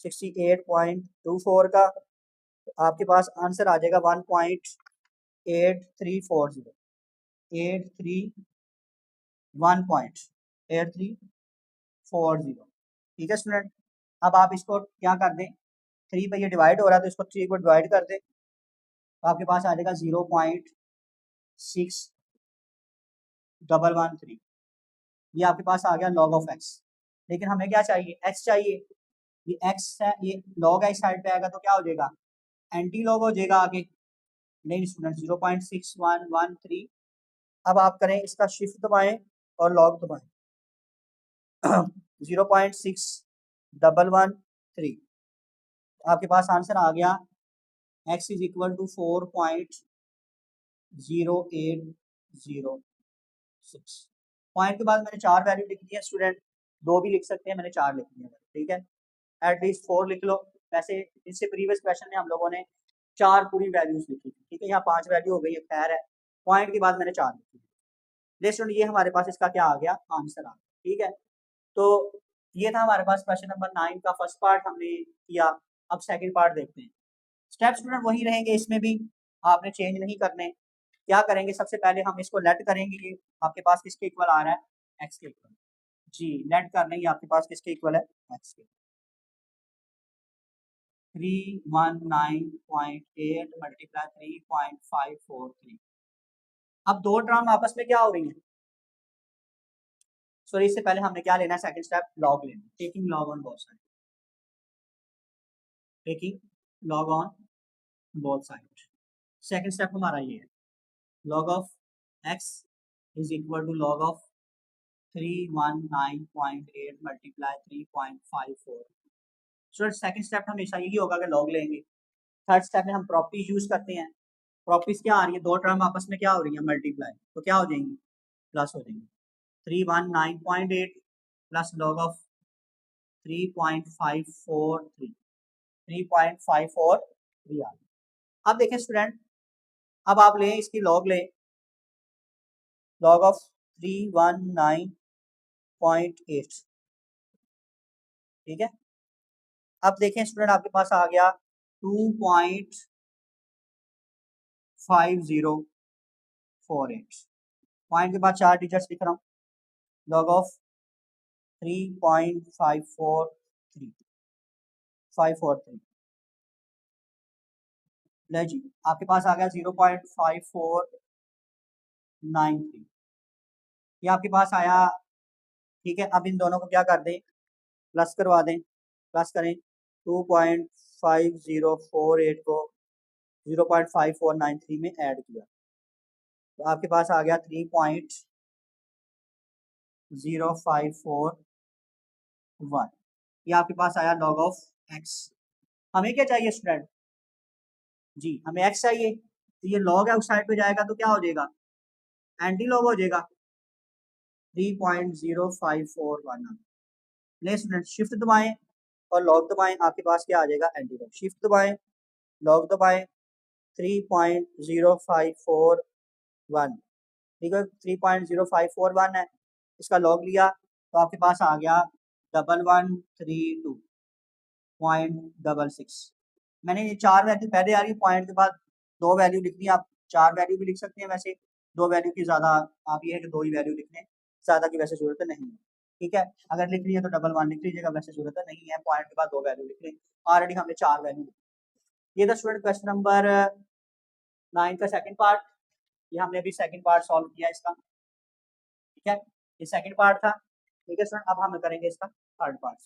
68.24 का, तो आपके पास आंसर आ जाएगा 1.8340 1.8340। ठीक है स्टूडेंट, अब आप इसको क्या कर दें, 3 पे ये डिवाइड हो रहा है तो इसको 3 को डिवाइड कर दें, तो आपके पास आ जाएगा 0.6113। ये आपके पास आ गया लॉग ऑफ एक्स। लेकिन हमें क्या चाहिए, एक्स चाहिए। ये एक्स है, ये लॉग है, इस साइड पे आएगा तो क्या हो जाएगा, एंटी लॉग हो जाएगा आगे। नहीं स्टूडेंट 0.6113। अब आप करें इसका शिफ्ट दबाएं और लॉग दबाएं 0.6113, आपके पास आंसर आ गया x is equal to 4.0806। Point के बाद मैंने 4 वैल्यू लिख दी है स्टूडेंट, 2 भी लिख सकते हैं, मैंने 4 लिख दी है। ठीक है, एटलीस्ट 4 लिख लो। वैसे इससे प्रीवियस क्वेश्चन में हम लोगों ने 4 पूरी वैल्यूज लिखी थी। ठीक है, यहाँ 5 वैल्यू हो गई है, खैर है, पॉइंट के बाद मैंने 4 लिखी थी। स्टूडेंट ये हमारे पास इसका क्या आ गया, आंसर आ गया। ठीक है, तो ये था हमारे पास क्वेश्चन नंबर 9 का फर्स्ट पार्ट हमने किया। अब सेकंड पार्ट देखते हैं। स्टेप स्टूडेंट वही रहेंगे, इसमें भी आपने चेंज नहीं करने। क्या करेंगे, सबसे पहले हम इसको लेट करेंगे, ये आपके पास किसके इक्वल आ रहा है, एक्स के इक्वल जी। लेट कर लेंगे, आपके पास किसके इक्वल है, एक्स के। 319.8 मल्टीप्लाई 3.543। अब दो टर्म आपस में क्या हो रही है? सॉरी, इससे पहले हमने क्या लेना है? सेकंड स्टेप, लॉग लेना, taking log on both side, taking log on both side. Second step हमारा ये है, log of x is equal to log of 319.8 multiply 3.54। So second step हमेशा यही होगा कि लॉग लेंगे। थर्ड स्टेप में हम प्रॉपर्टीज यूज करते हैं। प्रॉपर्टीज क्या आ रही है? दो टर्म आपस में क्या हो रही है? मल्टीप्लाई, तो क्या हो जाएंगी? प्लस हो जाएंगी। 319.8 प्लस लॉग ऑफ 3.543, 3.543 आ गई। अब देखें स्टूडेंट, अब आप लें इसकी लॉग लें, लॉग ऑफ 319.8, ठीक है। अब देखें स्टूडेंट, आपके पास आ गया 2.5048, पॉइंट के बाद 4 डिजिट्स लिख रहा हूँ, लॉग ऑफ 3.543 ले जी, आपके पास आ गया 0.5493, ये आपके पास आया, ठीक है। अब इन दोनों को क्या कर दें? प्लस करवा दें, प्लस करें 2.5048 को 0.5493 में ऐड किया, तो आपके पास आ गया 3.0541। ये आपके पास आया लॉग ऑफ एक्स। हमें क्या चाहिए स्टूडेंट? जी, हमें एक्स चाहिए, तो ये लॉग है उस साइड पे जाएगा तो क्या हो जाएगा? एंटी लॉग हो जाएगा, 3.0541। ले स्टूडेंट, शिफ्ट दबाएं और लॉग दबाएं, आपके पास क्या आ जाएगा? Anti log. शिफ्ट दबाएं, लॉग दबाएं, 3.0541, ठीक है, 3.0541 है, इसका लॉग लिया तो आपके पास आ गया 1132.66। मैंने ये 4 वैल्यू पहले आ रही है, पॉइंट के बाद 2 वैल्यू लिखनी है। आप 4 वैल्यू भी लिख सकते हैं, वैसे 2 वैल्यू की ज़्यादा आप ये है कि 2 ही वैल्यू लिख लें, ज़्यादा की वैसे जरूरत नहीं है, ठीक है। अगर लिख ली है तो 11 लिख लीजिएगा, वैसे जरूरत नहीं है, पॉइंट के बाद 2 वैल्यू लिख लें। ऑलरेडी हमने 4 वैल्यू लिखी। ये था स्टूडेंट क्वेश्चन नंबर 9 का सेकंड पार्ट। ये हमने अभी सेकंड पार्ट सॉल्व किया इसका, ठीक है, ये सेकंड पार्ट था, ठीक है स्टूडेंट। अब हम करेंगे इसका थर्ड पार्ट।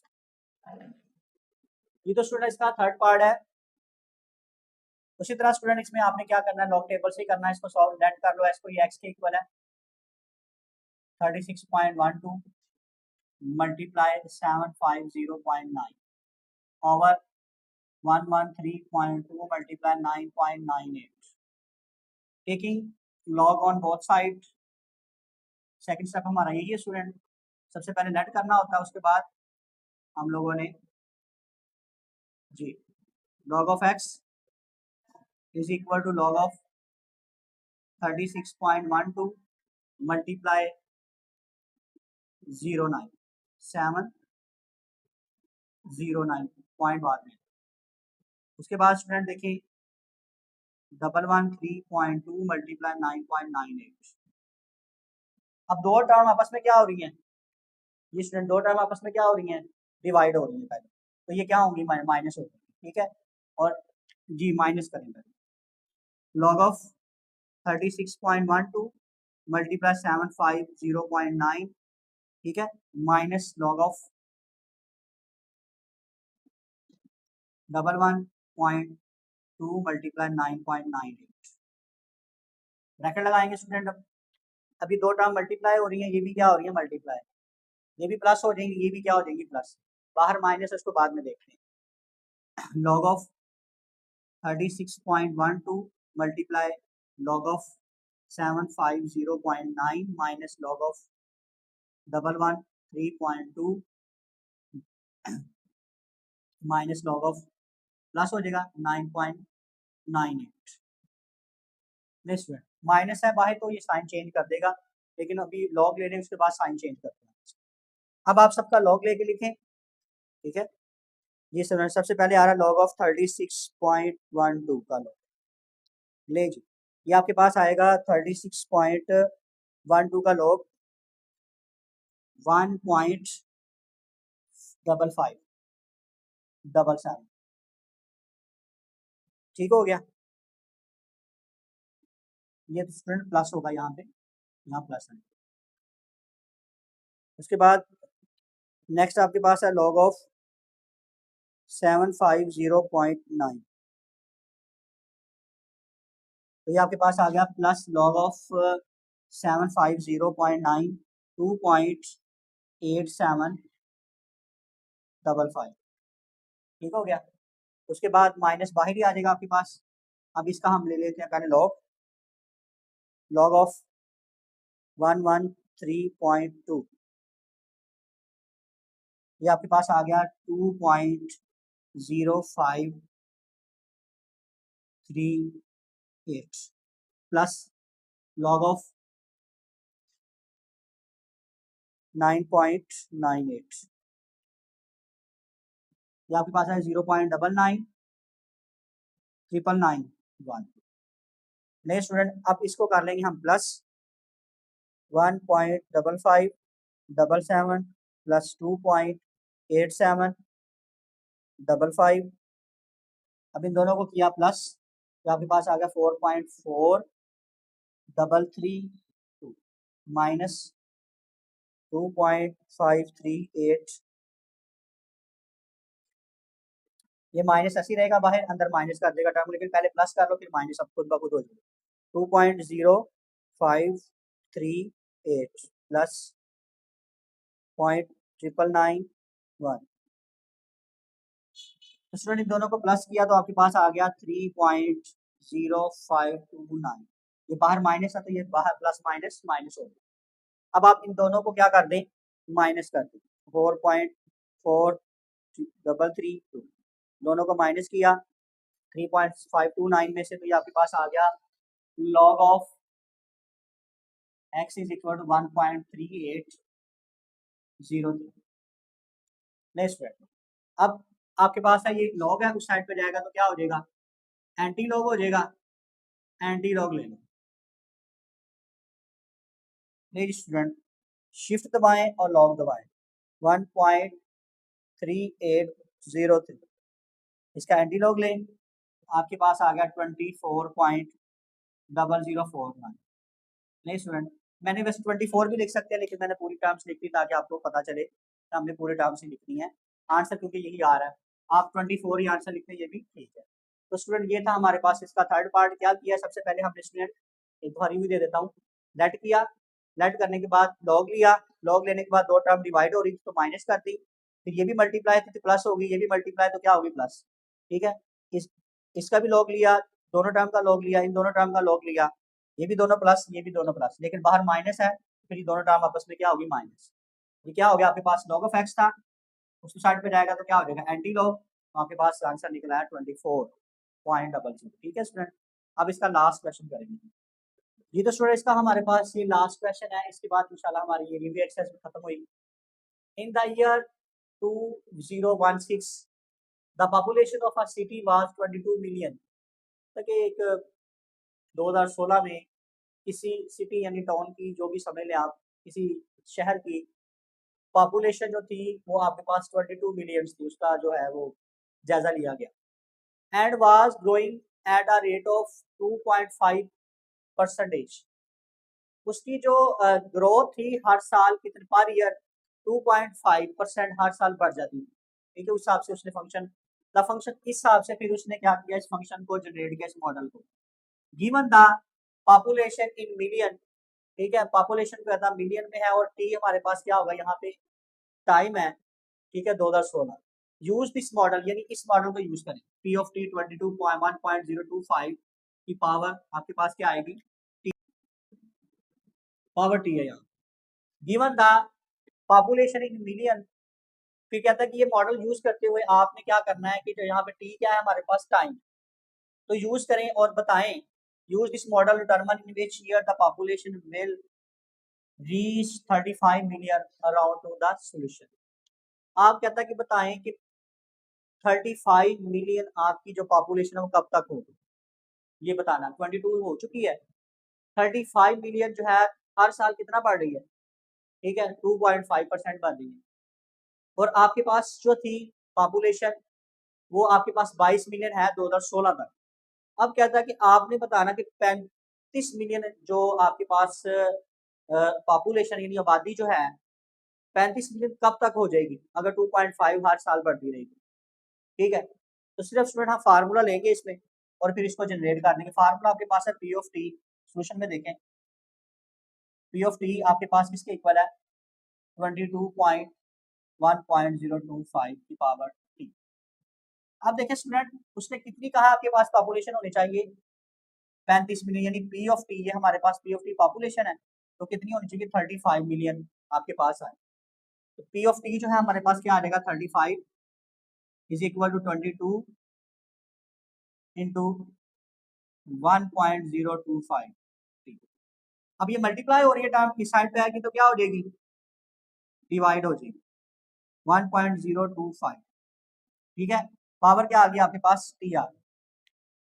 ये तो स्टूडेंट इसका थर्ड पार्ट है। उसी तरह स्टूडेंट इसमें आपने क्या करना है? लॉग टेबल से ही करना है इसको सॉल्व। लेट कर लो इसको, ये एक्स के इक्वल है 36.12 multiply 750.9 over 113.2 multiply 9.98, taking log on both side. Second step हमारा यही है स्टूडेंट, सबसे पहले लेट करना होता है, उसके बाद हम लोगों ने जी log of x is equal to log of 36.12 multiply 09709 point बाद में। उसके बाद स्टूडेंट देखिए 113.2 मल्टीप्लाई 9.98। अब दो टर्म आपस में क्या हो रही हैं? ये स्टूडेंट दो टर्म आपस में क्या हो रही हैं? डिवाइड हो रही है पहले, तो ये क्या होंगी? माइनस होगी, ठीक है। और जी माइनस करें पहले, लॉग ऑफ 36.12 मल्टीप्लाई 750.9, ठीक है, minus log of 11.2 multiply 9.98। Bracket लगाएंगे स्टूडेंट। अब अभी दो टर्म मल्टीप्लाई हो रही है, ये भी क्या हो रही है? मल्टीप्लाई, ये भी प्लस हो जाएंगी, ये भी क्या हो जाएंगी? प्लस। बाहर माइनस, उसको बाद में देखते हैं। Log of 36.12 multiply log of 750.9 minus log of 113.2 minus log of plus हो जाएगा 9.98। नेक्स्ट माइनस है बाहर तो ये साइन चेंज कर देगा, लेकिन अभी लॉग ले लें उसके बाद साइन चेंज करते हैं। अब आप सबका लॉग लेके लिखें, ठीक है। ये सबसे पहले आ रहा है लॉग ऑफ 36.12 का लॉग ले जी, ये आपके पास आएगा 36.12 का लॉग 1.5577, ठीक हो गया। ये तो स्टूडेंट प्लस होगा यहाँ पे, यहाँ प्लस है। उसके बाद नेक्स्ट आपके पास है लॉग ऑफ 750.9, तो ये आपके पास आ गया प्लस लॉग ऑफ 750.9 2.8755, ठीक हो गया। उसके बाद माइनस बाहर ही आ जाएगा आपके पास। अब इसका हम ले लेते हैं पहले लॉग ऑफ 113.2, ये आपके पास आ गया 2.0538 प्लस लॉग ऑफ 9.98, ये आपके पास है 0.999991। नहीं स्टूडेंट, अब इसको कर लेंगे हम प्लस 1.5577 प्लस 2.8755। अब इन दोनों को किया प्लस, तो आपके पास आ गया 4.4332 माइनस 2.538, ये माइनस ऐसी रहेगा बाहर, अंदर माइनस कर देगा टर्म, लेकिन पहले प्लस कर लो फिर माइनस अब खुद ब खुद हो जाएगा। 2.0538 प्लस 0.99991, तो स्टूडेंट इन दोनों को प्लस किया तो आपके पास आ गया 3.0529, ये बाहर माइनस है तो ये बाहर प्लस माइनस माइनस हो गया। अब आप इन दोनों को क्या कर दें, माइनस कर दें। 4.4332 दोनों को माइनस किया 3.529 में से, तो ये आपके पास आ गया log of x is equal to 1.3803। Next, अब आपके पास है ये लॉग है, उस साइड पे जाएगा तो क्या हो जाएगा, एंटी लॉग हो जाएगा। एंटी लॉग ले लो। नहीं स्टूडेंट, शिफ्ट दबाएं और लॉग दबाएं। 1.3803, इसका एंटी लॉग लें, आपके पास आ गया 24.0049। नहीं स्टूडेंट, मैंने वैसे 24 भी लिख सकते हैं, लेकिन मैंने पूरी टर्म्स लिख दी ताकि आपको पता चले कि हमने पूरे टर्म्स ही लिखनी है। आंसर क्योंकि यही आ रहा है, आप 24 ही आंसर लिखते हैं, ये भी ठीक है। तो स्टूडेंट ये था हमारे पास इसका थर्ड पार्ट। क्या किया, सबसे पहले हमने स्टूडेंट एक बार रिव्यू दे देता हूँ। लेट किया, लेट करने के बाद लॉग लिया, लॉग लेने के बाद दो टर्म डिवाइड हो रही थी तो माइनस कर दी, फिर ये भी मल्टीप्लाई थी तो प्लस होगी, ये भी मल्टीप्लाई तो क्या होगी प्लस, ठीक है। इसका भी लॉग लिया, दोनों टर्म का लॉग लिया, इन दोनों टर्म का लॉग लिया, ये भी दोनों प्लस, ये भी दोनों प्लस, लेकिन बाहर माइनस है, फिर ये दोनों टर्म आपस में क्या होगी, माइनस। ये क्या हो गया, आपके पास लॉग ऑफ एक्स था, उसकी साइड पे जाएगा तो क्या हो जाएगा, एंटी लॉग, तो आपके पास आंसर निकला है 24.00। ठीक है स्टूडेंट, अब इसका लास्ट क्वेश्चन करेंगे। ये तो स्टूडेंट इसका हमारे पास ये लास्ट क्वेश्चन है, इसके बाद इंशाल्लाह हमारी ये रिव्यू एक्सरसाइज भी खत्म हुई। In the year 2016 the population of a city was 22 million. तक एक 2016 में किसी सिटी यानी टाउन की, जो भी समझ लें आप, किसी शहर की पॉपुलेशन जो थी वो आपके पास 22 मिलियन थी, उसका जो है वो जायजा लिया गया। And was growing at a rate of 2.5%। उसकी जो ग्रोथ थी हर साल कितने, पर ईयर 2.5% हर साल बढ़ जाती थी। ठीक है, उस हिसाब से उसने फंक्शन, द फंक्शन, इस हिसाब से फिर उसने क्या किया, इस फंक्शन को जनरेट किया, इस मॉडल को। Given the population in million, ठीक है, पॉपुलेशन जो है मिलियन में है, और टी हमारे पास क्या होगा यहाँ पे टाइम है, ठीक है, 2016। यूज दिस मॉडल, यानी इस मॉडल को यूज करें। पी ऑफ टी 22.1.025 की पावर आपके पास क्या आएगी, टी, पावर टी है यहाँ। Given the population in million, फिर कहता है कि ये मॉडल यूज करते हुए आपने क्या करना है कि जो यहाँ पे टी क्या है हमारे पास, टाइम, तो यूज करें और बताएं। Use this model determine in which year the population will reach 35 million around two the solution. आप कहता है कि बताएं कि 35 मिलियन आपकी जो पॉपुलेशन है वो कब तक होगी, ये बताना। 22 हो चुकी है, 35 मिलियन जो है हर साल कितना बढ़ रही है, ठीक है, 2.5% बढ़ रही है। और आपके पास जो थी पॉपुलेशन वो आपके पास 22 मिलियन है 2016 तक, अब क्या था कि आपने बताना कि 35 मिलियन जो आपके पास पॉपुलेशन यानी आबादी जो है 35 मिलियन कब तक हो जाएगी अगर 2.5 हर साल बढ़ती रहेगी। ठीक है, तो सिर्फ स्टूडेंट हम फार्मूला लेंगे इसमें और फिर इसको जनरेट कर देंगे। फार्मूला आपके पास है पी ऑफ टी, सोल्यूशन में देखें पी ऑफ टी आपके पास किसके इक्वल है 22.1.025 की पावर टी। अब देखें स्टूडेंट उसने कितनी कहा आपके पास पॉपुलेशन होनी चाहिए 35 मिलियन, यानी पी ऑफ टी, ये हमारे पास पी ऑफ टी पॉपुलेशन है तो कितनी होनी चाहिए 35 मिलियन आपके पास आए। तो पी ऑफ टी जो है हमारे पास क्या आ जाएगा 35 इज इक्वल टू 22 इंटू 1.025। अब ये मल्टीप्लाई हो रही है टर्म इस साइड पे आएगी तो क्या हो जाएगी डिवाइड हो जाएगी 1.025। ठीक है, पावर क्या आ गई आपके पास टी आ गई।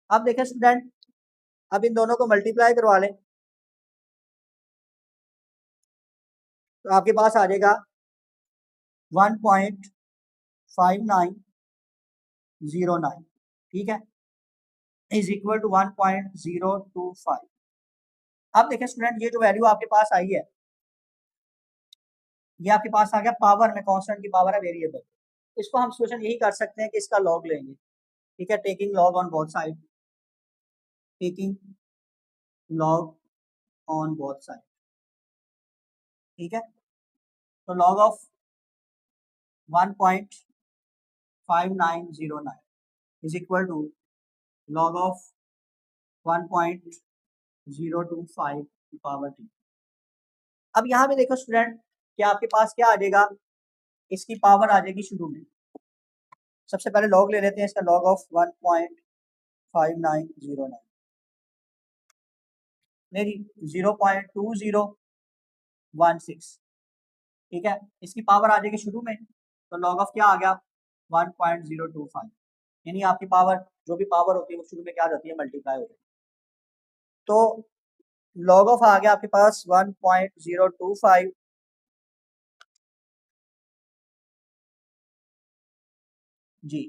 अब देखें स्टूडेंट अब इन दोनों को मल्टीप्लाई करवा लें तो आपके पास आ जाएगा 1.5909। ठीक है, इज इक्वल टू 1.025। अब देखें स्टूडेंट ये जो वैल्यू आपके पास आई है ये आपके पास आ गया पावर में, कांस्टेंट की पावर है वेरिएबल। इसको हम सोल्यूशन यही कर सकते हैं कि इसका लॉग लेंगे। ठीक है, taking log on both side, taking log on both side. ठीक है, तो log of 1.5909 is equal to log of 1.025 की पावर टी। अब यहाँ पे देखो स्टूडेंट कि आपके पास क्या आ जाएगा इसकी पावर आ जाएगी शुरू में। सबसे पहले लॉग ले लेते हैं इसका, लॉग ऑफ 1.5909 नहीं 0.2016। ठीक है, इसकी पावर आ जाएगी शुरू में तो लॉग ऑफ क्या आ गया 1.025, यानी आपकी पावर जो भी पावर होती है वो शुरू में क्या जाती है मल्टीप्लाई हो जाती है। तो लॉग ऑफ आ गया आपके पास 1.025 जी,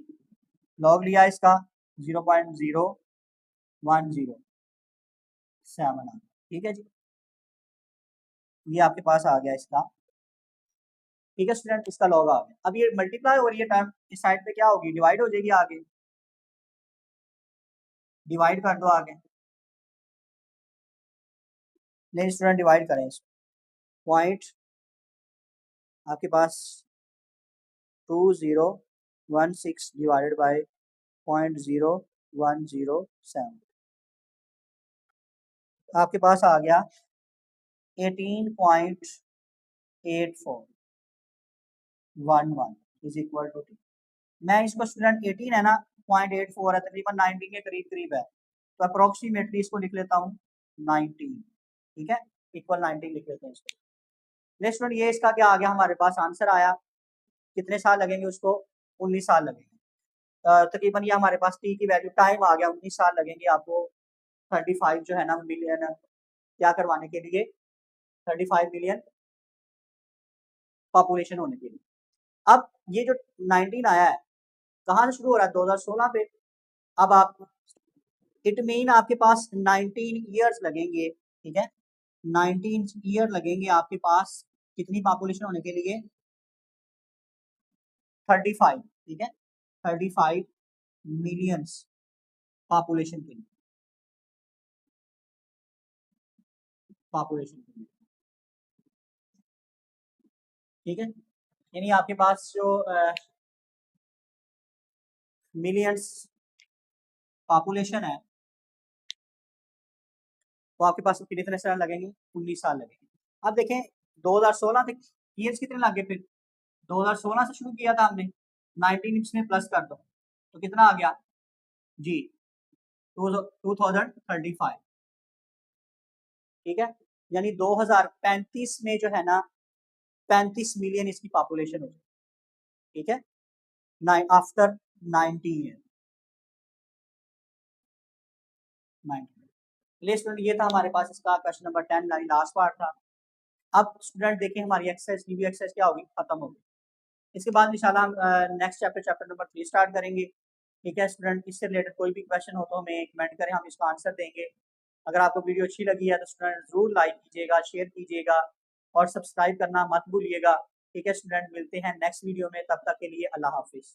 लॉग लिया इसका 0.0107। ठीक है जी, ये आपके पास आ गया इसका। ठीक है स्टूडेंट, इसका लॉग आ गया। अब ये मल्टीप्लाई हो रही है टर्म इस साइड पे क्या होगी डिवाइड हो जाएगी, आगे डिवाइड कर दो आगे। नहीं स्टूडेंट डिवाइड करें इसको, पॉइंट आपके पास 2016 डिवाइडेड बाय 0.0107 आपके पास आ गया 18.8411 इज इक्वल टू टी। मैं इसको स्टूडेंट 18 है ना 0.84 है तकरीबन 19 के करीब करीब है तो अप्रोक्सीमेटली इसको लिख लेता हूँ 19। ठीक है, इक्वल 19 लिख लेते हैं इसको। नेक्स्ट स्टूडेंट ये इसका क्या आ गया हमारे पास आंसर आया, कितने साल लगेंगे उसको 19 साल लगेंगे। तकरीबन ये हमारे पास टी की वैल्यू टाइम आ गया 19 साल लगेंगे आपको 35 जो है ना मिलियन क्या करवाने के लिए 35 मिलियन पॉपुलेशन होने के लिए। अब ये जो 19 आया है कहाँ से शुरू हो रहा है 2016 पे। अब आप इट मीन आपके पास 19 ईयर्स लगेंगे। ठीक है, 19 ईयर लगेंगे आपके पास कितनी पॉपुलेशन होने के लिए 35। ठीक है, 35 मिलियंस पॉपुलेशन के लिए, पॉपुलेशन के लिए। ठीक है, यानी आपके पास जो मिलियंस पॉपुलेशन है वो आपके पास कितने साल लगेंगे 19 साल लगेंगे। अब देखें 2016 तक ईयर्स कितने लगे फिर 2016 से शुरू किया था हमने 19 इसमें प्लस कर दो तो कितना आ गया जी 2035। ठीक है, यानी 2035 में जो है ना 35 मिलियन इसकी पॉपुलेशन हो जाएगी। ठीक है, आफ्टर 90 ईयर 90। स्टूडेंट ये था हमारे पास इसका क्वेश्चन नंबर 10 लास्ट पार्ट था। अब स्टूडेंट देखें हमारी एक्सरसाइज की भी एक्सरसाइज क्या होगी खत्म होगी। इसके बाद इंशाल्लाह हम नेक्स्ट चैप्टर नंबर 3 स्टार्ट करेंगे। ठीक है स्टूडेंट, इससे रिलेटेड कोई भी क्वेश्चन हो तो हमें कमेंट करें, हम इसका आंसर देंगे। अगर आपको वीडियो अच्छी लगी है तो स्टूडेंट ज़रूर लाइक कीजिएगा, शेयर कीजिएगा और सब्सक्राइब करना मत भूलिएगा। ठीक है स्टूडेंट, मिलते हैं नेक्स्ट वीडियो में, तब तक के लिए अल्लाह हाफिज़।